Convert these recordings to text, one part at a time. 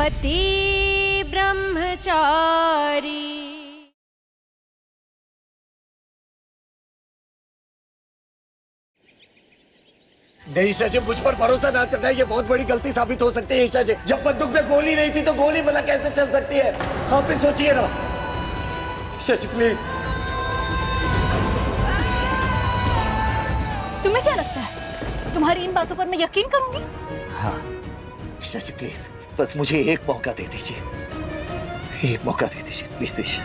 पति ब्रह्मचारी। नहीं ईशा जी, मुझ पर भरोसा ना करना, ये बहुत बड़ी गलती साबित हो सकती है ईशा जी। जब बंदूक में गोली नहीं थी तो गोली भला कैसे चल सकती है? आप भी सोचिए ना ईशा जी, प्लीज। तुम्हें क्या लगता है तुम्हारी इन बातों पर मैं यकीन करूंगी? हाँ ईशा जी प्लीज, बस मुझे एक मौका दे दीजिए, एक मौका दे दीजिए प्लीज ईशा।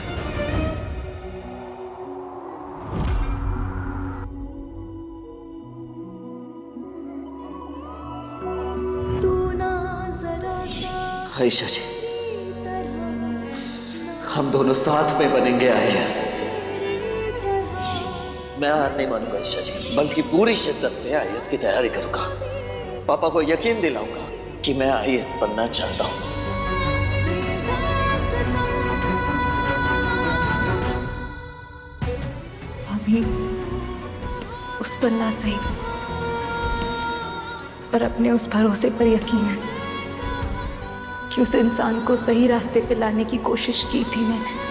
ईशा जी, हम दोनों साथ में बनेंगे आईएएस। मैं हार नहीं मानूंगा ईशा जी, बल्कि पूरी शिद्दत से आईएएस की तैयारी करूंगा। पापा को यकीन दिलाऊंगा कि मैं आईएएस बनना चाहता हूं। अभी उस पर ना सही पर अपने उस भरोसे पर यकीन है कि उस इंसान को सही रास्ते पे लाने की कोशिश की थी मैंने।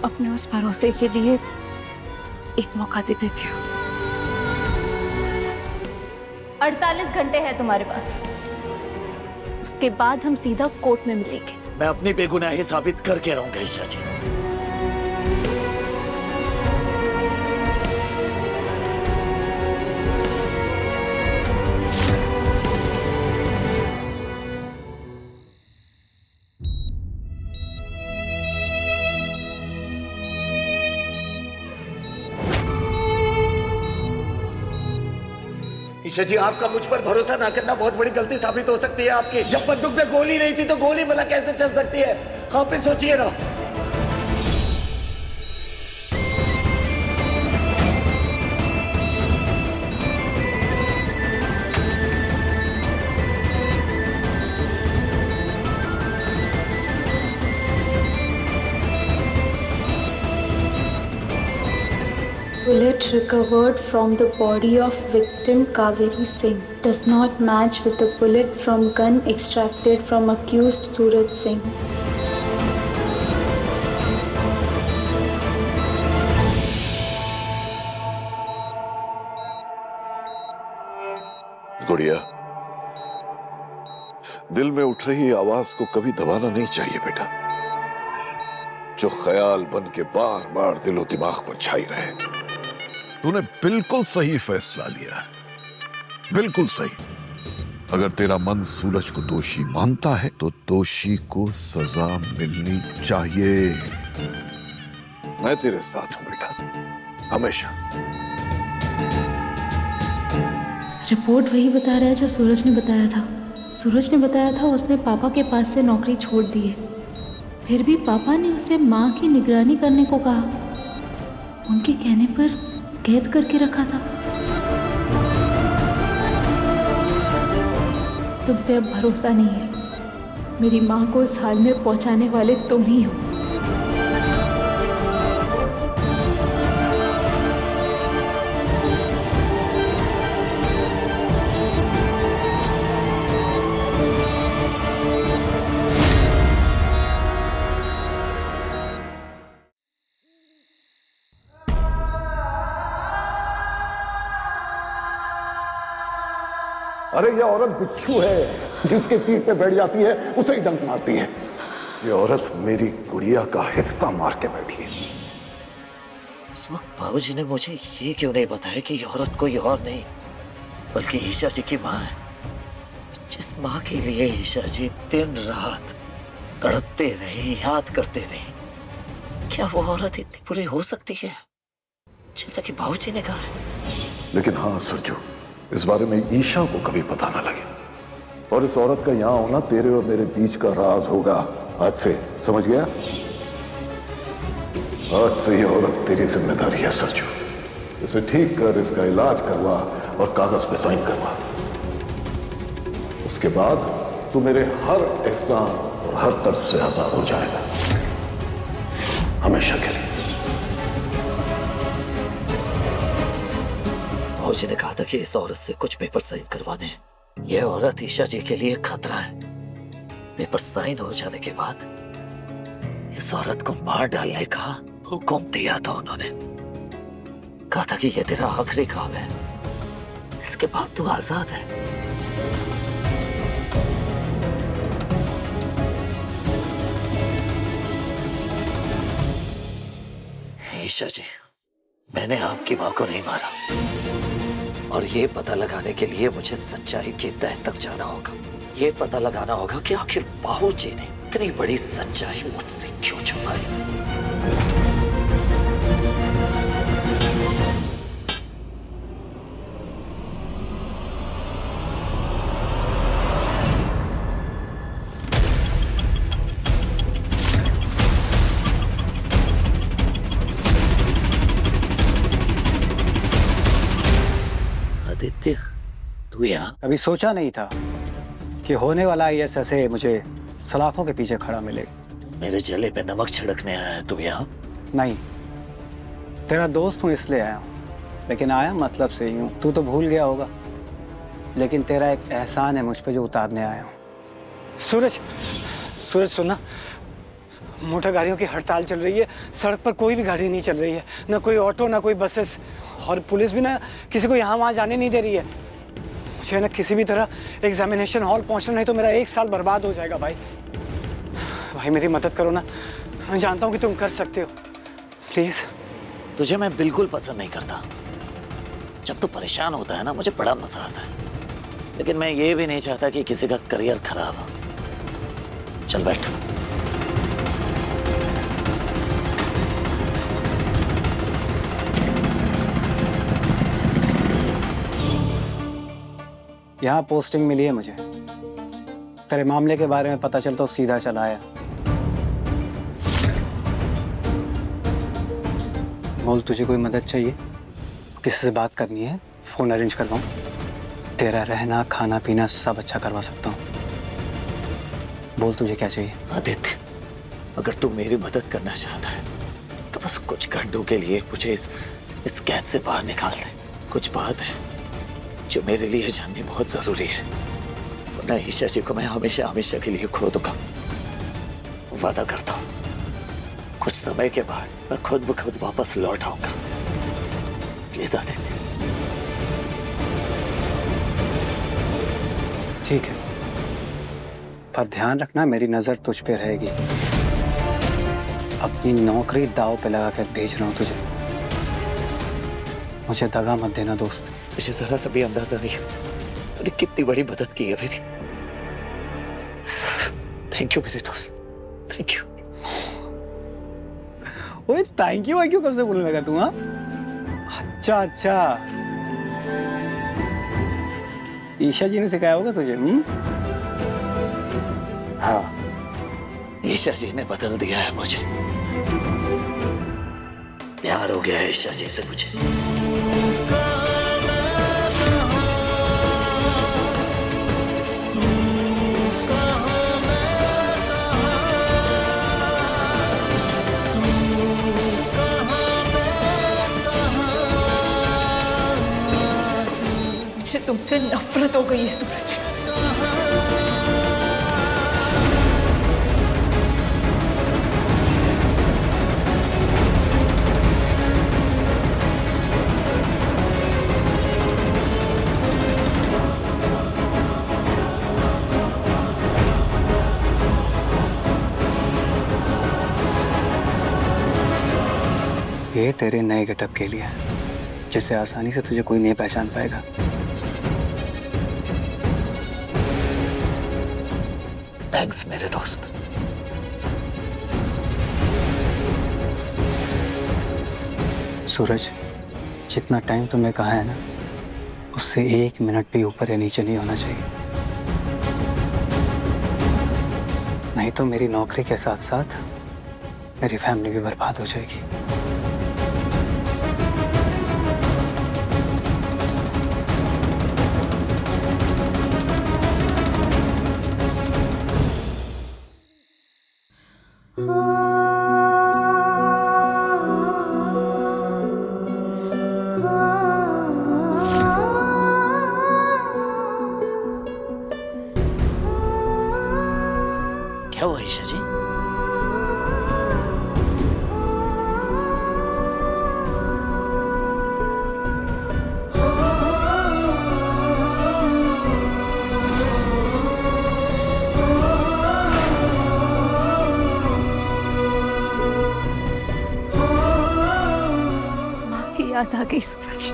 अपने उस भरोसे के लिए एक मौका दे देती हूँ। 48 घंटे है तुम्हारे पास, उसके बाद हम सीधा कोर्ट में मिलेंगे। मैं अपनी बेगुनाही साबित करके रहूंगा ईशा जी। ईशा जी, आपका मुझ पर भरोसा ना करना बहुत बड़ी गलती साबित हो सकती है आपकी। जब बंदूक में गोली नहीं थी तो गोली भला कैसे चल सकती है? आप भी सोचिए ना। Bullet recovered from the body of victim Kaveri Singh does not match with the bullet from gun extracted from accused Suraj Singh. गुड़िया, दिल में उठ रही आवाज को कभी दबाना नहीं चाहिए बेटा, जो ख्याल बन के बार बार दिलो दिमाग पर छाई रहे। तूने बिल्कुल सही फैसला लिया है, बिल्कुल सही। अगर तेरा मन सूरज को दोषी मानता है तो दोषी को सजा मिलनी चाहिए। मैं तेरे साथ हूं बेटा, हमेशा। रिपोर्ट वही बता रहा है जो सूरज ने बताया था। सूरज ने बताया था उसने पापा के पास से नौकरी छोड़ दी है, फिर भी पापा ने उसे माँ की निगरानी करने को कहा। उनके कहने पर कैद करके रखा था। तुम पे अब भरोसा नहीं है। मेरी माँ को इस हाल में पहुंचाने वाले तुम ही हो। अरे ये औरत बिच्छू है, जिसके पीठ पे बैठ जाती है उसे ही डंक मारती है। ये औरत मेरी गुड़िया का हिस्सा मार के बैठी है। उस वक्त बाबूजी ने मुझे ये क्यों नहीं बताया कि ये औरत कोई और नहीं बल्कि ईशा जी की माँ है, जिस माँ के लिए ईशा जी दिन रात तड़पते रहे, याद करते रहे। क्या वो औरत इतनी बुरी हो सकती है जैसा कि बाबूजी ने कहा है? लेकिन हाँ सरजू, इस बारे में ईशा को कभी पता ना लगे, और इस औरत का यहाँ होना तेरे और मेरे बीच का राज होगा आज से, समझ गया? आज से ये औरत तेरी जिम्मेदारी है सरजू। इसे ठीक कर, इसका इलाज करवा और कागज पे साइन करवा। उसके बाद तू मेरे हर एहसान और हर कर्ज से आजाद हो जाएगा, हमेशा के लिए। बाबूजी ने कहा था कि इस औरत से कुछ पेपर साइन करवाने हैं। ये औरत ईशा जी के लिए खतरा है। पेपर साइन हो जाने के बाद इस औरत को मार डालने का हुक्म दिया था उन्होंने। कहा था कि ये तेरा आखिरी काम है, इसके बाद तू आजाद है। ईशा जी, मैंने आपकी मां को नहीं मारा, और ये पता लगाने के लिए मुझे सच्चाई की तह तक जाना होगा। ये पता लगाना होगा कि आखिर बाबू जी ने इतनी बड़ी सच्चाई मुझसे क्यों छुपाई। आदित्य, तू यहाँ? कभी सोचा नहीं था कि होने वाला ISS मुझे सलाखों के पीछे खड़ा मिलेगा। मेरे जले पे नमक छिड़कने आया है तू यहाँ? नहीं, तेरा दोस्त हूँ इसलिए आया हूँ, लेकिन आया मतलब से ही हूँ। तू तो भूल गया होगा, लेकिन तेरा एक एहसान है मुझ पे जो उतारने आया हूँ। सूरज, सूरज सुनना, मोटर गाड़ियों की हड़ताल चल रही है। सड़क पर कोई भी गाड़ी नहीं चल रही है, ना कोई ऑटो, ना कोई बसेस, और पुलिस भी ना किसी को यहाँ वहाँ जाने नहीं दे रही है। मुझे ना किसी भी तरह एग्जामिनेशन हॉल पहुँचना, नहीं तो मेरा 1 साल बर्बाद हो जाएगा। भाई भाई मेरी मदद करो ना, मैं जानता हूँ कि तुम कर सकते हो, प्लीज। तुझे मैं बिल्कुल पसंद नहीं करता। जब तू परेशान होता है ना, मुझे बड़ा मजा आता है, लेकिन मैं ये भी नहीं चाहता कि किसी का करियर खराब हो। चल बैठ। यहाँ पोस्टिंग मिली है मुझे। तेरे मामले के बारे में पता चलता सीधा चला आया। बोल, तुझे कोई मदद चाहिए? किसी से बात करनी है? फोन अरेंज करवाऊं? तेरा रहना खाना पीना सब अच्छा करवा सकता हूँ। बोल, तुझे क्या चाहिए? आदित्य, अगर तू मेरी मदद करना चाहता है तो बस कुछ घंटों के लिए मुझे इस कैद से बाहर निकाल दे। कुछ बात है जो मेरे लिए जाननी बहुत जरूरी है, वरना ईशा जी को मैं हमेशा हमेशा के लिए खो दूंगा। वादा करता हूँ, कुछ समय के बाद मैं खुद ब खुद वापस लौट आऊंगा। प्लीज आदित्य। ठीक है, पर ध्यान रखना, मेरी नजर तुझ पे रहेगी। अपनी नौकरी दांव पे लगा कर भेज रहा हूँ तुझे। मुझे दगा मत देना दोस्त। तुझे जरा सा भी अंदाजा नहीं तूने कितनी बड़ी मदद की है मेरी। थैंक यू मेरे दोस्त, थैंक यू। ओए थैंक यू कब से बोलने लगा तू? हाँ, अच्छा अच्छा, ईशा जी ने सिखाया होगा तुझे? हाँ, ईशा जी ने बदल दिया है मुझे। प्यार हो गया है ईशा जी से मुझे। मुझे तुमसे नफरत हो गई है सूरज। ये तेरे नए गेटअप के लिए, जिससे आसानी से तुझे कोई नहीं पहचान पाएगा। थैंक्स मेरे दोस्त। सूरज, जितना टाइम तुमने कहा है ना, उससे 1 मिनट भी ऊपर या नीचे नहीं होना चाहिए, नहीं तो मेरी नौकरी के साथ साथ मेरी फैमिली भी बर्बाद हो जाएगी। क्या हुआ ईशा जी? माँ की याद आ गई सूरज।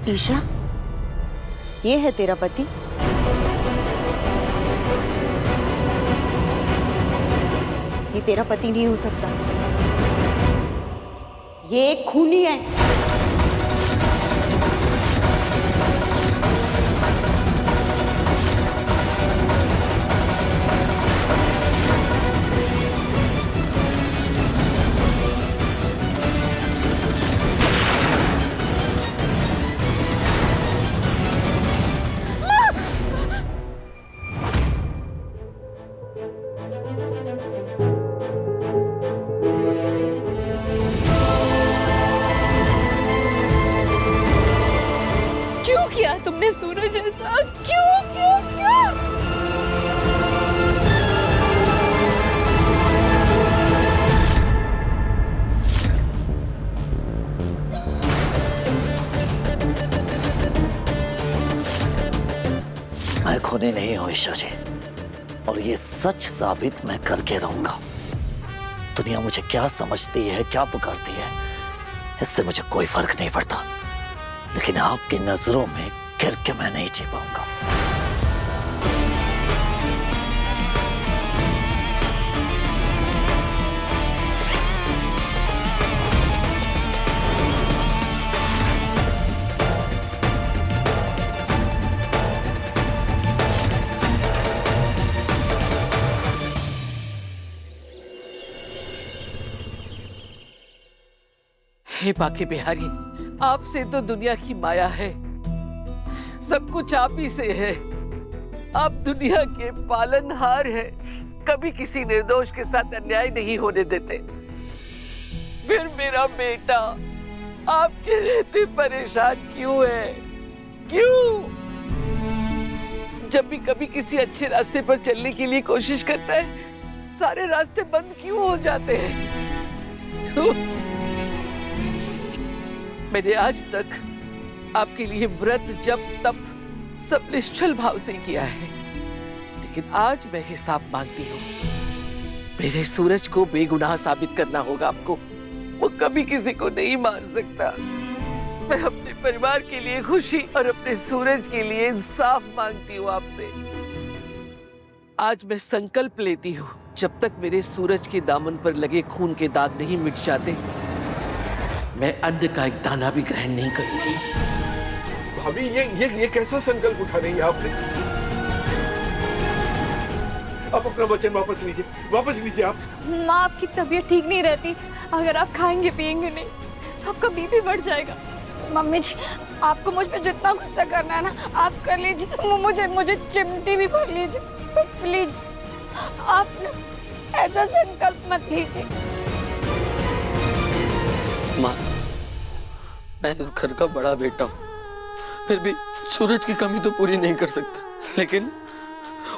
ईशा, ये है तेरा पति? ये तेरा पति नहीं हो सकता, ये एक खूनी है। क्यों किया तुमने सूरज ऐसा? क्यों क्यों क्यों? मैं खूनी नहीं हूं ईशा जी, और ये सच साबित मैं करके रहूंगा। दुनिया मुझे क्या समझती है, क्या पुकारती है, इससे मुझे कोई फर्क नहीं पड़ता, लेकिन आपकी नजरों में गिर के मैं नहीं जी पाऊंगा। हे बाके बिहारी, आपसे तो दुनिया की माया है, सब कुछ आप ही से है। आप दुनिया के पालनहार हैं, कभी किसी निर्दोष के साथ अन्याय नहीं होने देते। फिर मेरा बेटा आपके रहते परेशान क्यों है? क्यों? जब भी कभी किसी अच्छे रास्ते पर चलने के लिए कोशिश करता है, सारे रास्ते बंद क्यों हो जाते हैं? क्यों? मैंने आज तक आपके लिए व्रत, जप, तप सब निश्चल भाव से किया है, लेकिन आज मैं हिसाब मांगती हूँ। मेरे सूरज को बेगुनाह साबित करना होगा आपको। वो कभी किसी को नहीं मार सकता। मैं अपने परिवार के लिए खुशी और अपने सूरज के लिए इंसाफ मांगती हूँ आपसे। आज मैं संकल्प लेती हूँ, जब तक मेरे सूरज के दामन पर लगे खून के दाग नहीं मिट जाते, मैं अन्न का एक दाना भी ग्रहण नहीं करूंगी। भाभी, ये कैसा संकल्प उठा रही है आपने? आप अपना वचन वापस लीजिए आप। माँ, आपकी तबीयत ठीक नहीं रहती, अगर आप खाएंगे पिएंगे नहीं तो आपका बीपी बढ़ जाएगा। मम्मी जी, आपको मुझ पे जितना गुस्सा करना है ना, आप कर लीजिए। मुझे चिमटी भी भर लीजिए प्लीज। आप ना ऐसा संकल्प मत लीजिए। माँ, मैं इस घर का बड़ा बेटा हूँ, फिर भी सूरज की कमी तो पूरी नहीं कर सकता, लेकिन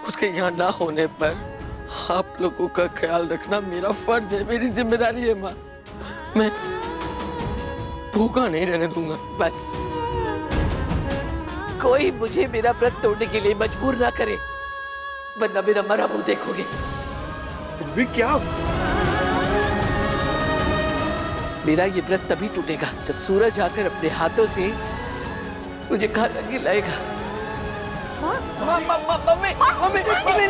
उसके यहाँ ना होने पर आप लोगों का ख्याल रखना मेरा फर्ज है, मेरी जिम्मेदारी है। माँ, मैं भूखा नहीं रहने दूंगा। बस कोई मुझे मेरा व्रत तोड़ने के लिए मजबूर ना करे, वरना मेरा मरा मुंह देखोगे। भाभी क्या? मेरा ये व्रत तभी टूटेगा जब सूरज आकर अपने हाथों से मुझे खाना खिलाएगा। मम्मी मम्मी मम्मी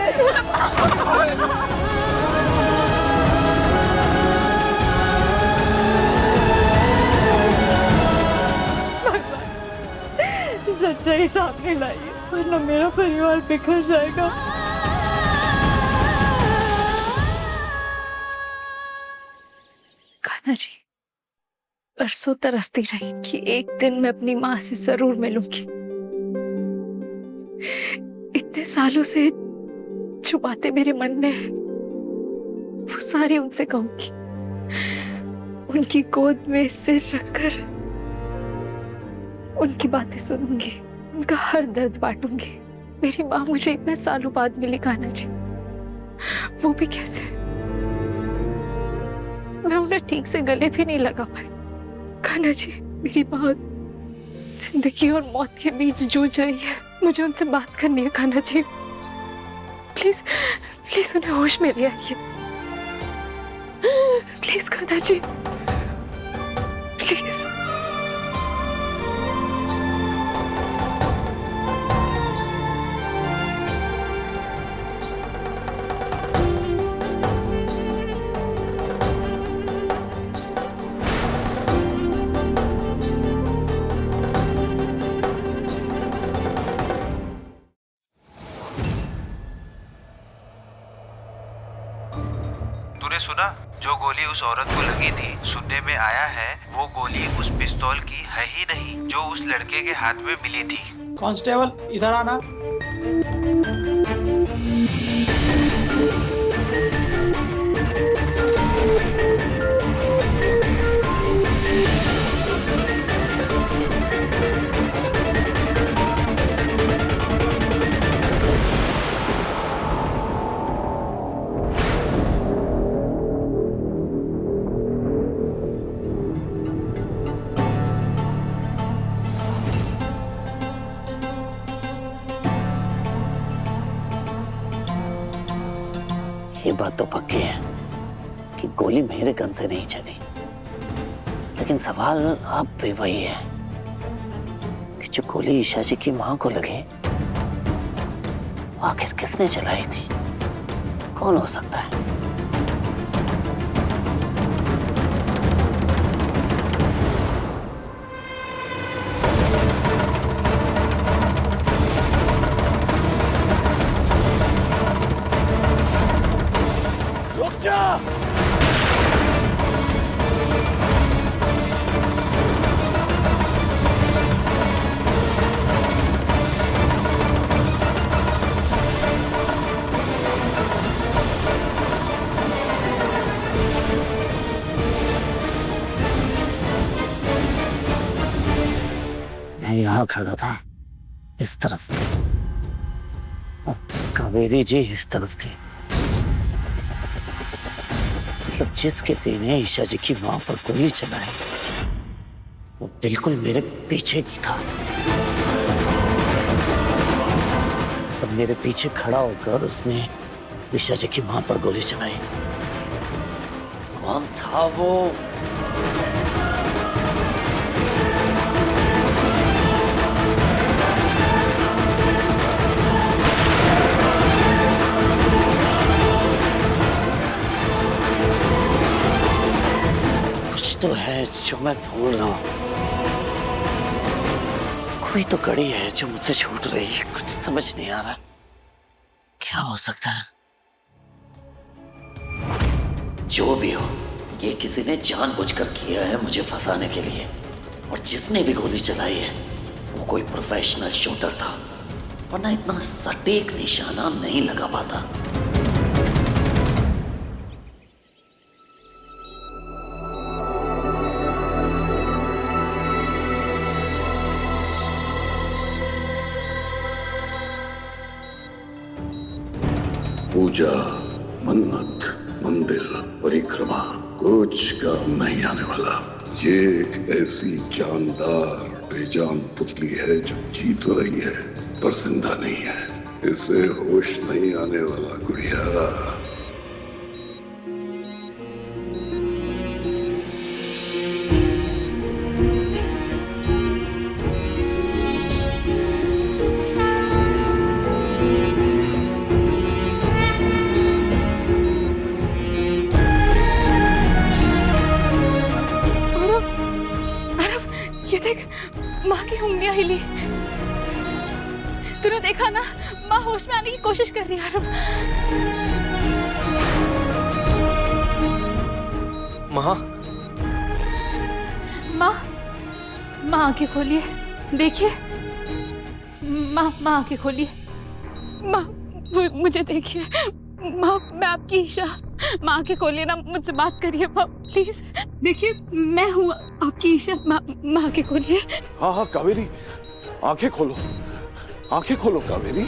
सच्चाई सामने लाइए वरना मेरा परिवार बिखर जाएगा। कान्हा जी, बरसों तरसती रही कि एक दिन मैं अपनी माँ से जरूर मिलूंगी। इतने सालों से जो बातें मेरे मन में है वो सारी उनसे कहूंगी। उनकी गोद में सिर रखकर उनकी बातें सुनूंगी, उनका हर दर्द बांटूंगी। मेरी माँ मुझे इतने सालों बाद मिली कान्हा जी, वो भी कैसे? मैं उन्हें ठीक से गले भी नहीं लगा पाई। कान्हा जी, मेरी माँ जिंदगी और मौत के बीच जूझ रही है, मुझे उनसे बात करनी है। कान्हा जी प्लीज प्लीज उन्हें होश में ले आइए। Please Kanha ji please. तूने सुना? जो गोली उस औरत को लगी थी, सुनने में आया है वो गोली उस पिस्तौल की है ही नहीं जो उस लड़के के हाथ में मिली थी। कांस्टेबल इधर आना। ये बात तो पक्की है कि गोली मेरे गन से नहीं चली, लेकिन सवाल अब भी वही है कि जो गोली ईशा जी की मां को लगी वो आखिर किसने चलाई थी? कौन हो सकता है? रुक जा। मैं यहाँ खड़ा था इस तरफ, कावेरी जी इस तरफ थी। मतलब जिस किसी ने ईशा जी की मां पर गोली चलाई वो बिल्कुल मेरे पीछे ही था। सब मेरे पीछे खड़ा होकर उसने ईशा जी की मां पर गोली चलाई। कौन था वो? तो है जो मैं भूल रहा हूं, कोई तो कड़ी है जो मुझसे छूट रही है। कुछ समझ नहीं आ रहा क्या हो सकता है। जो भी हो, ये किसी ने जानबूझकर किया है मुझे फंसाने के लिए, और जिसने भी गोली चलाई है वो कोई प्रोफेशनल शूटर था, वरना इतना सटीक निशाना नहीं लगा पाता। पूजा, मन्नत, मंदिर, परिक्रमा कुछ काम नहीं आने वाला। ये एक ऐसी जानदार बेजान पुतली है जो जी तो रही है पर जिंदा नहीं है। इसे होश नहीं आने वाला गुड़िया। तूने देखा ना, माँ होश में आने की कोशिश कर रही है आरव। माँ माँ माँ आंखें खोलिए, देखिए। माँ आंखें खोलिए। माँ मुझे देखिए। माँ मैं आपकी ईशा। माँ आंखें खोलिए ना, मुझसे बात करिए माँ प्लीज। देखिए मैं हूँ आपकी ईशा। माँ आंखें खोलिए। हाँ हाँ कावेरी, आंखें खोलो, आंखें खोलो कावेरी।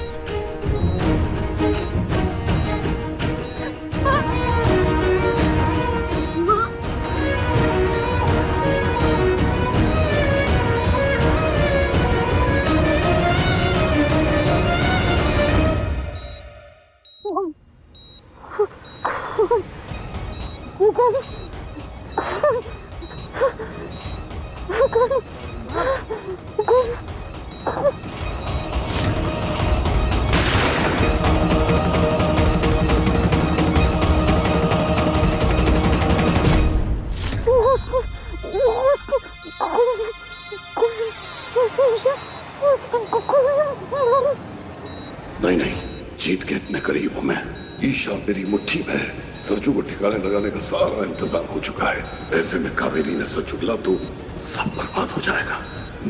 नहीं नहीं, जीत के इतने करीब हूं मैं। ईशा मेरी मुट्ठी में है। सरजू को ठिकाने लगाने का सारा इंतजाम हो चुका है। ऐसे में कावेरी ने सच उगला तो सब बर्बाद हो जाएगा।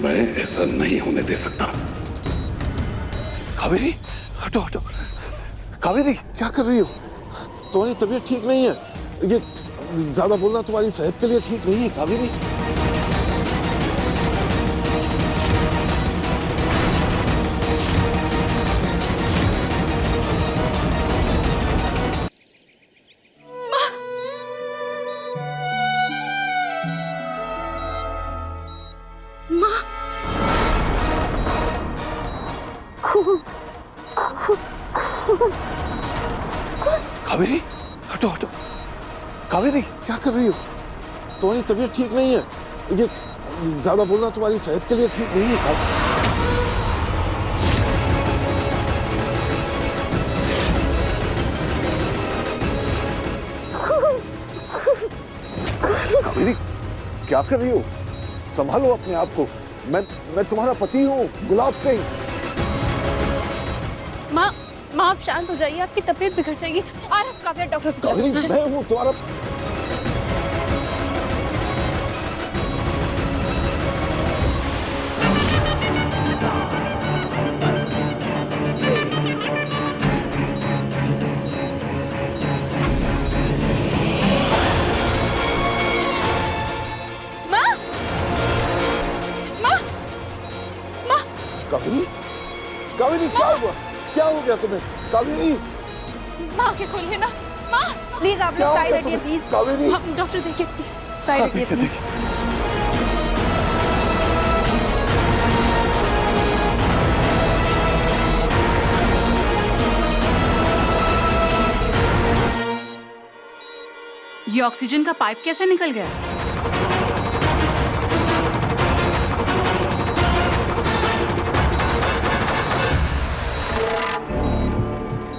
मैं ऐसा नहीं होने दे सकता। कावेरी हटो हटो। कावेरी क्या कर रही हो? तुम्हारी तबीयत ठीक नहीं है। ये ज्यादा बोलना तुम्हारी सेहत के लिए ठीक नहीं है कावेरी। कावेरी हटो हटो। कावेरी क्या कर रही हो? तुम्हारी तबीयत ठीक नहीं है। ये ज्यादा बोलना तुम्हारी सेहत के लिए ठीक नहीं है कावेरी क्या कर रही हो? संभालो अपने आप को। मैं तुम्हारा पति हूँ, गुलाब सिंह। माँ आप शांत हो जाइए, आपकी तबीयत बिगड़ जाएगी। आरव काव्या डॉक्टर को कावेरी मैं हूँ तुम्हारा। कावेरी कावेरी क्या हुआ? क्या हो गया तुम्हें कावेरी? माँ आंखें खोलिए ना। माँ प्लीज आप लोग साइड हटिए प्लीज। कावेरी डॉक्टर देखिए प्लीज, साइड हटिए प्लीज। ये ऑक्सीजन का पाइप कैसे निकल गया?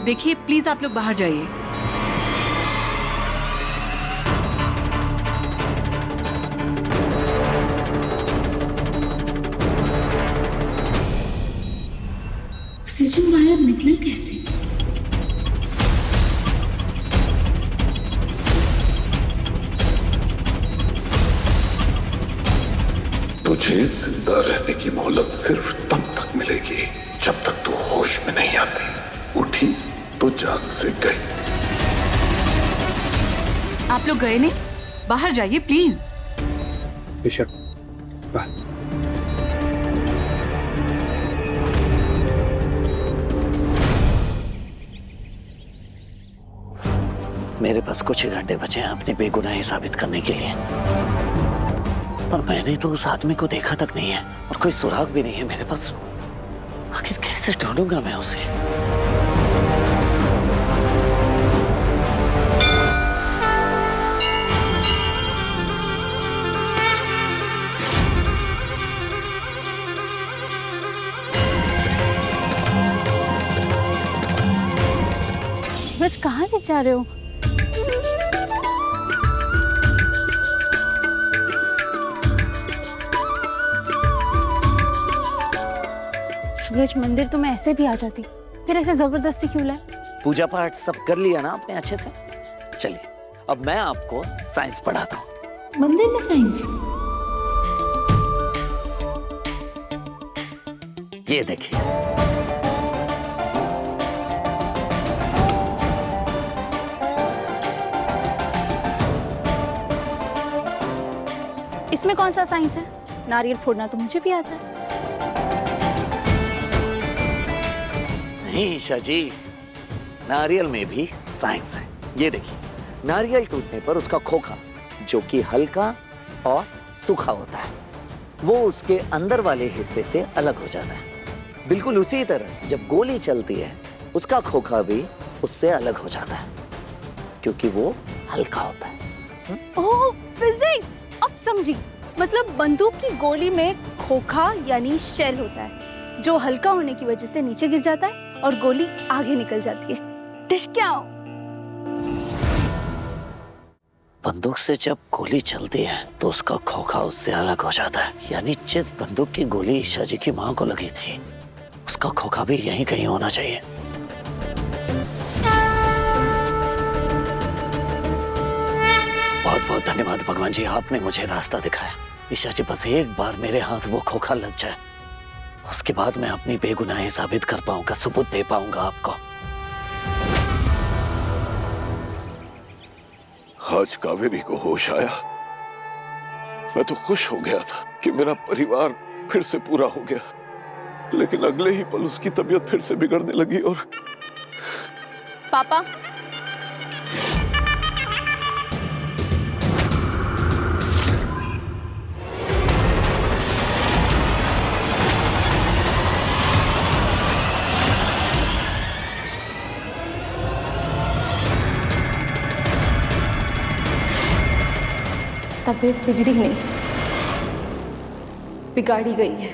देखिए प्लीज आप लोग बाहर जाइए। ऑक्सीजन वायर निकला कैसे? तुझे जिंदा रहने की मोहलत सिर्फ तब तक मिलेगी जब तक तू होश में नहीं आती। उठी तो जान से गई। आप लोग गए नहीं? बाहर जाइए प्लीज। बेशक मेरे पास कुछ ही घंटे बचे हैं अपनी बेगुनाही साबित करने के लिए, पर मैंने तो उस आदमी को देखा तक नहीं है और कोई सुराग भी नहीं है मेरे पास। आखिर कैसे ढूंढूंगा मैं उसे? सूरज कहाँ ले जा रहे हो? सूरज, मंदिर तो मैं ऐसे भी आ जाती, फिर ऐसे जबरदस्ती क्यों लाए? पूजा पाठ सब कर लिया ना आपने अच्छे से? चलिए अब मैं आपको साइंस पढ़ाता हूँ। मंदिर में साइंस? ये देखिए, इसमें कौन सा साइंस है? नारियल फोड़ना तो मुझे भी आता है। नहीं ईशा जी, नारियल में भी साइंस है। ये देखिए, नारियल टूटने पर उसका खोखा, जो कि हल्का और सूखा होता है, वो उसके अंदर वाले हिस्से से अलग हो जाता है। बिल्कुल उसी तरह जब गोली चलती है, उसका खोखा भी उससे अलग हो जाता है, क्योंकि वो हल्का होता है। ओह, फिजिक्स! अब समझी। मतलब बंदूक की गोली में खोखा यानी शेल होता है, जो हल्का होने की वजह से नीचे गिर जाता है और गोली आगे निकल जाती है। टिश्क्याओ! बंदूक से जब गोली चलती है तो उसका खोखा उससे अलग हो जाता है। यानी जिस बंदूक की गोली ईशा जी की माँ को लगी थी, उसका खोखा भी यहीं कहीं होना चाहिए। बहुत बहुत धन्यवाद भगवान जी, आपने मुझे रास्ता दिखाया। ईशा जी, बस एक बार मेरे हाथ वो खोखा लग जाए, उसके बाद मैं अपनी बेगुनाही साबित कर पाऊंगा, सबूत दे पाऊंगा आपको। आज कावेरी को होश आया। मैं तो खुश हो गया था कि मेरा परिवार फिर से पूरा हो गया, लेकिन अगले ही पल उसकी तबीयत फिर से बिगड़ने लगी। और पापा, तबीयत बिगड़ी नहीं, बिगाड़ी गई है।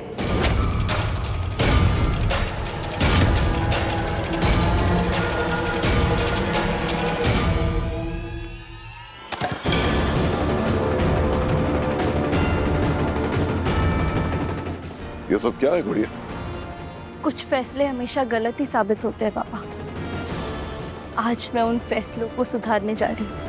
ये सब क्या है गुड़िया? कुछ फैसले हमेशा गलत ही साबित होते हैं पापा। आज मैं उन फैसलों को सुधारने जा रही हूँ।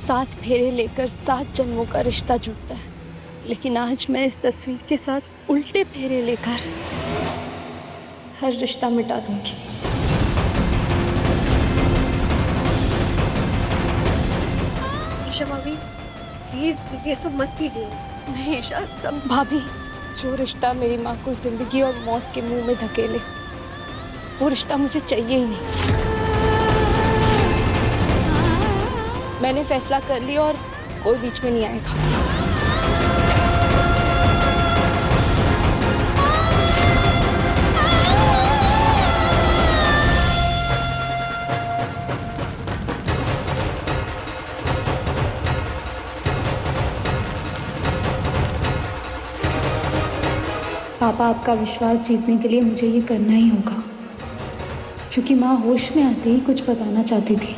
सात फेरे लेकर 7 जन्मों का रिश्ता जुड़ता है, लेकिन आज मैं इस तस्वीर के साथ उल्टे फेरे लेकर हर रिश्ता मिटा दूंगी। ईशा भाभी, प्लीज ये सब मत कीजिए। नहीं ईशा, सब भाभी, जो रिश्ता मेरी माँ को जिंदगी और मौत के मुंह में धकेले, वो रिश्ता मुझे चाहिए ही नहीं। मैंने फैसला कर लिया और कोई बीच में नहीं आएगा। पापा, आपका विश्वास जीतने के लिए मुझे ये करना ही होगा, क्योंकि माँ होश में आते ही कुछ बताना चाहती थी।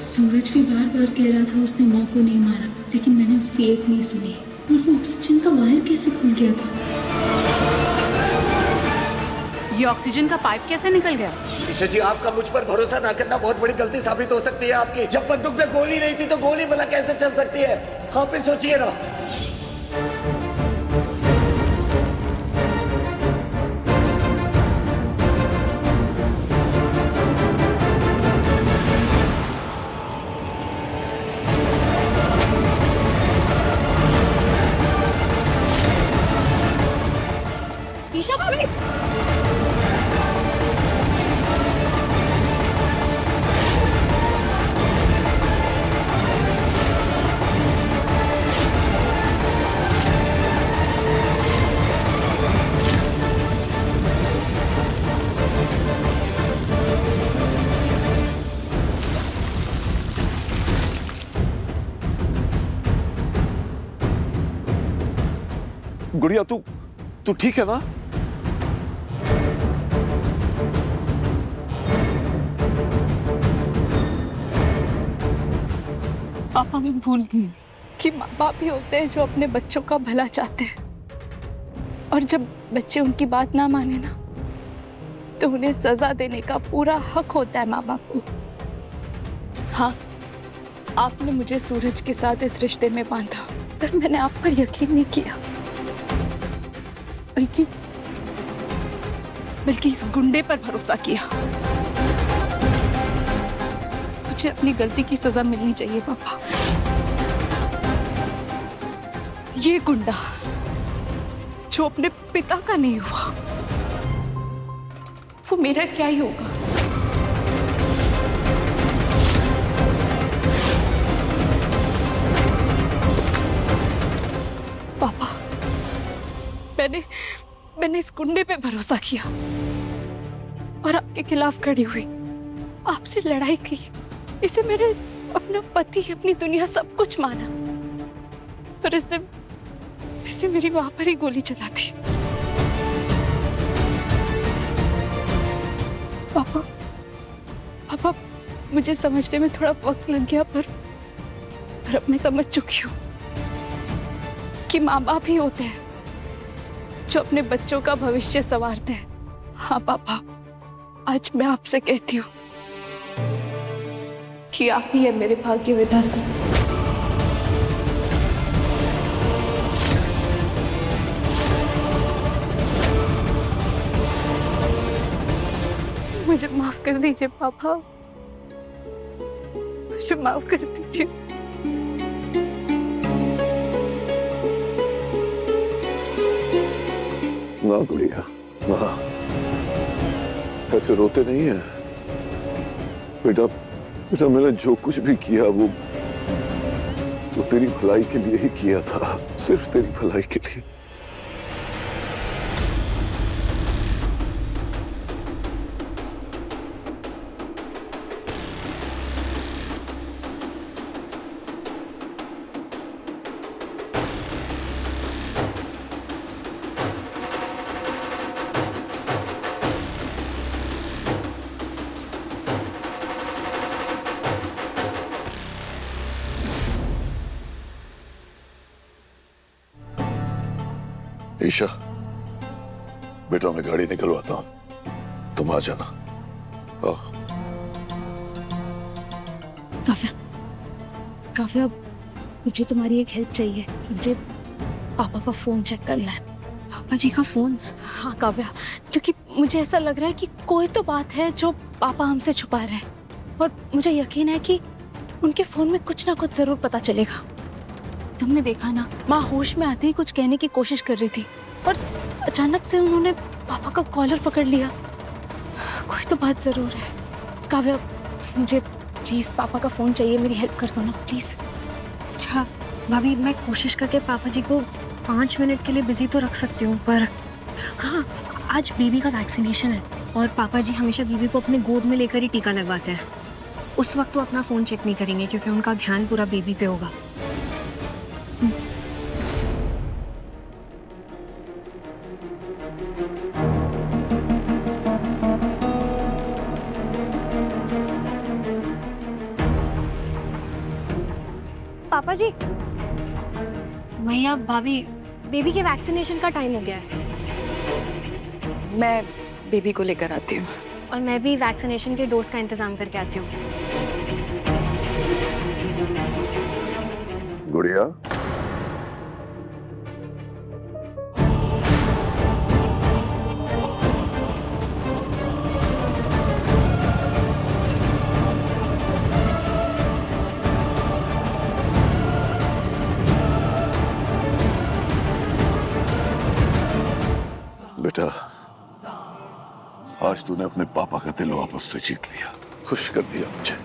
सूरज भी बार बार कह रहा था उसने माँ को नहीं मारा, लेकिन मैंने उसकी एक नहीं सुनी। और वो ऑक्सीजन का वायर कैसे खुल गया था? ये ऑक्सीजन का पाइप कैसे निकल गया? ईशा जी, आपका मुझ पर भरोसा ना करना बहुत बड़ी गलती साबित हो सकती है आपकी। जब बंदूक में गोली नहीं थी तो गोली भला कैसे चल सकती है? आप ही सोचिए ना। गुड़िया तू तू ठीक है ना? पापा मैं भूल गई कि माँ बाप ही होते हैं जो अपने बच्चों का भला चाहते हैं, और जब बच्चे उनकी बात ना माने ना तो उन्हें सजा देने का पूरा हक होता है माँ बाप को। हाँ, आपने मुझे सूरज के साथ इस रिश्ते में बांधा, पर मैंने आप पर यकीन नहीं किया, बल्कि इस गुंडे पर भरोसा किया। मुझे अपनी गलती की सजा मिलनी चाहिए पापा। ये गुंडा जो अपने पिता का नहीं हुआ, वो मेरा क्या ही होगा। पापा, मैंने इस गुंडे पे भरोसा किया और आपके खिलाफ खड़ी हुई, आपसे लड़ाई की, इसे मैंने अपना पति, अपनी दुनिया सब कुछ माना, पर इसने मेरी मां पर ही गोली चला दी। पापा, मुझे समझने में थोड़ा वक्त लग गया, पर अब मैं समझ चुकी हूँ कि माँ बाप ही होते हैं जो अपने बच्चों का भविष्य संवारते हैं। हाँ पापा, आज मैं आपसे कहती हूँ कि आप ही है मेरे भाग्य विधाता। मुझे माफ कर दीजिए पापा, मुझे माफ कर दीजिए। ना गुड़िया ना, ऐसे रोते नहीं है बेटा। बेटा मैंने जो कुछ भी किया वो तेरी भलाई के लिए ही किया था, सिर्फ तेरी भलाई के लिए। ईशा, बेटा मैं गाड़ी निकलवाता हूं, तुम आ जाना। काव्या, मुझे तुम्हारी एक हेल्प चाहिए। मुझे पापा का फोन चेक करना है। पापा जी का फोन? हाँ काव्या, क्योंकि मुझे ऐसा लग रहा है कि कोई तो बात है जो पापा हमसे छुपा रहे हैं, और मुझे यकीन है कि उनके फोन में कुछ ना कुछ जरूर पता चलेगा। तुमने देखा ना, माँ होश में आते ही कुछ कहने की कोशिश कर रही थी और अचानक से उन्होंने पापा का कॉलर पकड़ लिया। कोई तो बात जरूर है। काव्या, मुझे प्लीज पापा का फोन चाहिए, मेरी हेल्प कर दो ना प्लीज। अच्छा भाभी, मैं कोशिश करके पापा जी को 5 मिनट के लिए बिजी तो रख सकती हूँ, पर हाँ, आज बेबी का वैक्सीनेशन है और पापा जी हमेशा बेबी को अपने गोद में लेकर ही टीका लगवाते हैं। उस वक्त तो अपना फोन चेक नहीं करेंगे क्योंकि उनका ध्यान पूरा बेबी पे होगा। पापा जी, भैया भाभी, बेबी के वैक्सीनेशन का टाइम हो गया है। मैं बेबी को लेकर आती हूँ। और मैं भी वैक्सीनेशन के डोज का इंतजाम करके आती हूँ। गुड़िया, बेटा आज तूने अपने पापा का दिल वापस से जीत लिया, खुश कर दिया मुझे।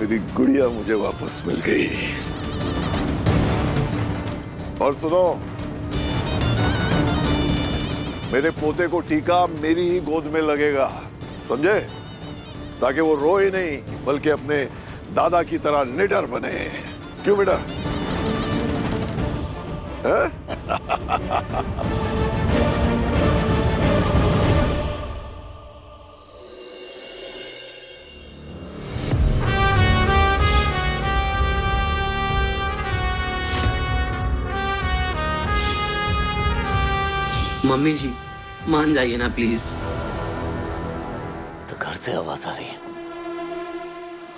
मेरी गुड़िया मुझे वापस मिल गई। और सुनो, मेरे पोते को टीका मेरी ही गोद में लगेगा, समझे? ताकि वो रोए नहीं बल्कि अपने दादा की तरह निडर बने। क्यों बेटा? मम्मी जी मान जाइए ना प्लीज। तो घर से आवाज आ रही है,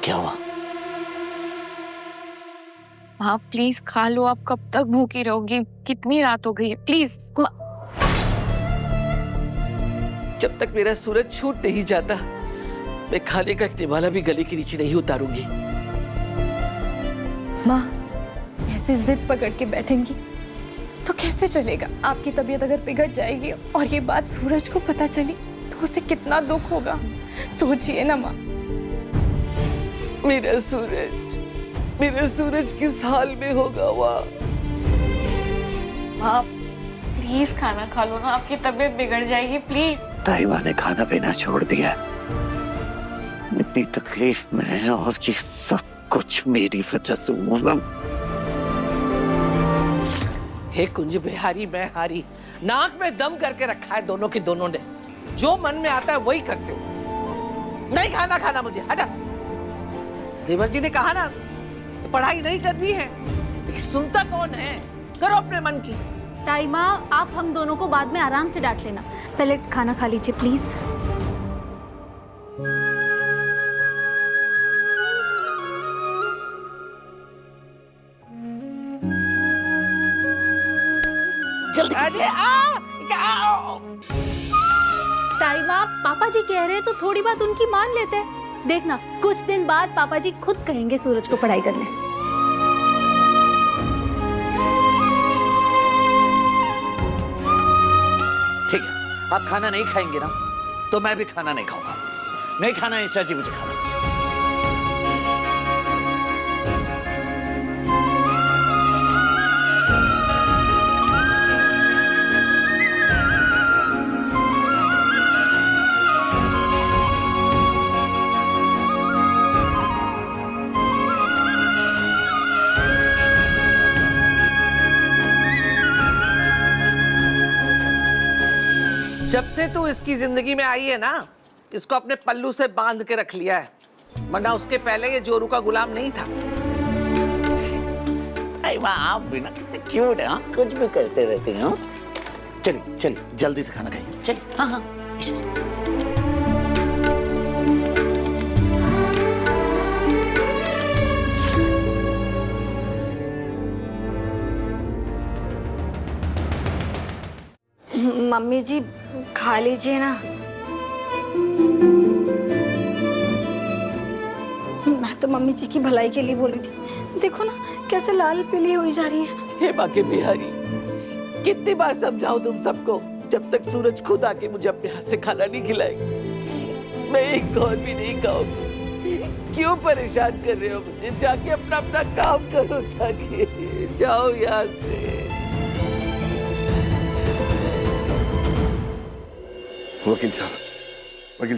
क्या हुआ? माँ प्लीज खा लो, आप कब तक भूखी रहोगी? कितनी रात हो गई है, प्लीज। जब तक मेरा सूरज छूट नहीं जाता मैं खाने का एक निवाला भी गले के नीचे नहीं उतारूंगी। माँ ऐसे जिद पकड़ के बैठेंगी तो कैसे चलेगा? आपकी तबीयत अगर बिगड़ जाएगी और ये बात सूरज को पता चली तो उसे कितना दुख होगा, सोचिए ना माँ। मेरा सूरज किस हाल में होगा वहाँ? माँ प्लीज खाना खा लो ना, आपकी तबीयत बिगड़ जाएगी, प्लीज। ताइबा ने खाना पीना छोड़ दिया, इतनी तकलीफ में है और ये सब कुछ मेरी वजह से हुआ। हे कुंज बिहारी मैं हारी, नाक में दम करके रखा है दोनों के दोनों ने, जो मन में आता है वही करते हो। नहीं खाना मुझे, हटा। देवर जी ने कहा ना पढ़ाई नहीं करनी है, लेकिन सुनता कौन है? करो अपने मन की। ताई माँ आप हम दोनों को बाद में आराम से डांट लेना, पहले खाना खा लीजिए प्लीज। ताई माँ पापा जी कह रहे हैं तो थोड़ी बात उनकी मान लेते हैं। देखना कुछ दिन बाद पापा जी खुद कहेंगे सूरज को पढ़ाई करने। ठीक है, आप खाना नहीं खाएंगे ना तो मैं भी खाना नहीं खाऊंगा। नहीं खाना ईशा जी मुझे खाना। जब से तू इसकी जिंदगी में आई है ना, इसको अपने पल्लू से बांध के रख लिया है, वरना उसके पहले ये जोरू का गुलाम नहीं था। आप बिना कितने क्यूट है, कुछ भी करते रहते हैं। चलिए चलिए जल्दी से खाना खाइए, चलिए। हाँ हाँ ईशा जी। मम्मी जी खा लीजिए ना। मैं तो मम्मी जी की भलाई के लिए बोली थी, देखो ना कैसे लाल पीली हुई जा रही है। हे बाके बिहारी, कितनी बार समझाऊं तुम सबको, जब तक सूरज खुद आके मुझे अपने हाथ से खाना नहीं खिलाएगी मैं एक और भी नहीं खाऊंगी। क्यों परेशान कर रहे हो मुझे? जाके अपना अपना काम करो, जाके जाओ यहाँ से। वकील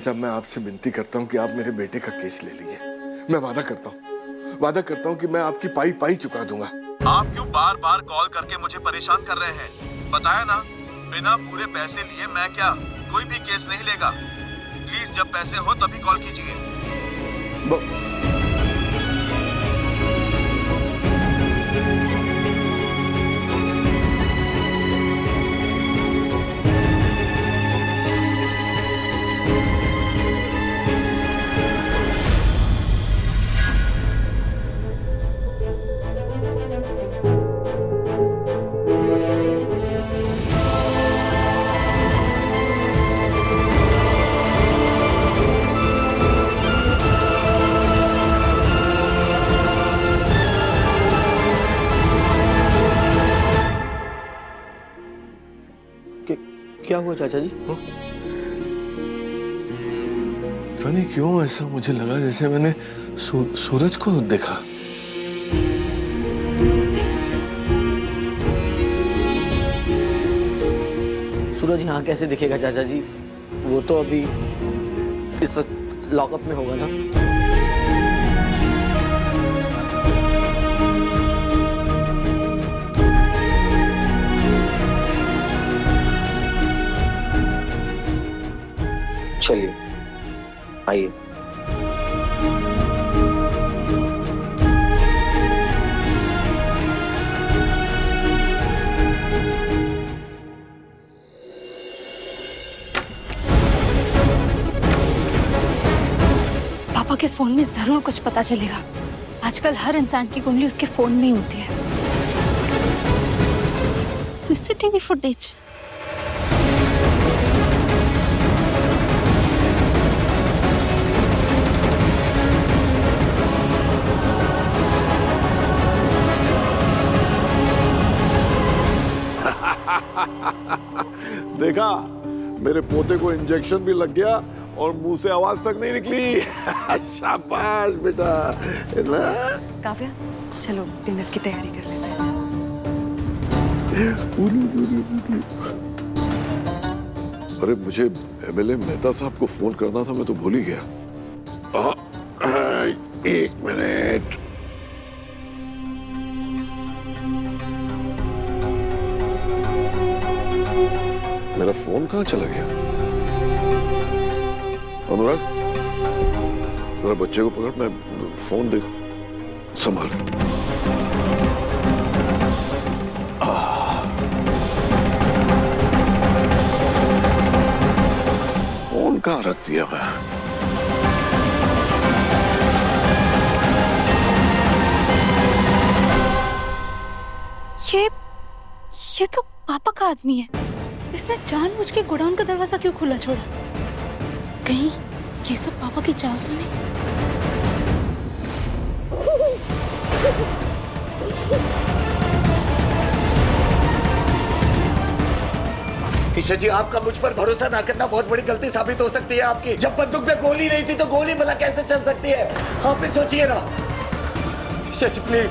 साहब मैं आपसे विनती करता हूँ कि आप मेरे बेटे का केस ले लीजिए। मैं वादा करता हूँ कि मैं आपकी पाई पाई चुका दूंगा। आप क्यों बार बार कॉल करके मुझे परेशान कर रहे हैं? बताया ना, बिना पूरे पैसे लिए मैं क्या कोई भी केस नहीं लेगा। प्लीज जब पैसे हो तभी कॉल कीजिए। क्या हुआ चाचा जी? पता नहीं क्यों ऐसा मुझे लगा जैसे मैंने सूरज को देखा। सूरज यहाँ कैसे दिखेगा चाचा जी? वो तो अभी इस वक्त लॉकअप में होगा ना। चलिए आइए। पापा के फोन में जरूर कुछ पता चलेगा। आजकल हर इंसान की कुंडली उसके फोन में ही होती है। CCTV footage. देखा, मेरे पोते को इंजेक्शन भी लग गया और मुंह से आवाज तक नहीं निकली। शाबाश बेटा। काव्या, चलो डिनर की तैयारी कर लेते हैं। अरे मुझे एमएलए मेहता साहब को फोन करना था, मैं तो भूल ही गया। एक मिनट। मेरा फोन कहाँ चला गया? अनुराग, जरा बच्चे को पकड़, मैं फोन दे संभाल। फोन कहाँ रख दिया मैं? ये तो पापा का आदमी है। इसने जानबूझ के गोडाउन का दरवाजा क्यों खुला छोड़ा? कहीं ये सब पापा की चाल तो नहीं? ईशा जी, आपका मुझ पर भरोसा ना करना बहुत बड़ी गलती साबित हो सकती है आपकी। जब बंदूक में गोली नहीं थी तो गोली भला कैसे चल सकती है? आप भी सोचिए ना। ईशा जी प्लीज।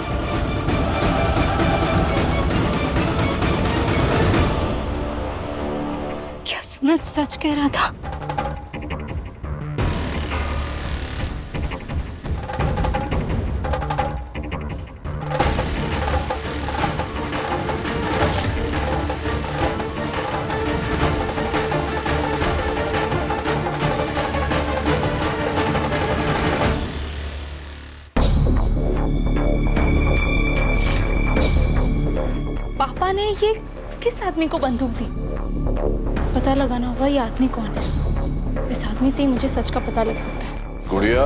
क्या सूरज सच कह रहा था? पापा ने ये किस आदमी को बंदूक दी? पता लगाना होगा ये आदमी कौन है। इस आदमी से ही मुझे सच का पता लग सकता है। गुड़िया,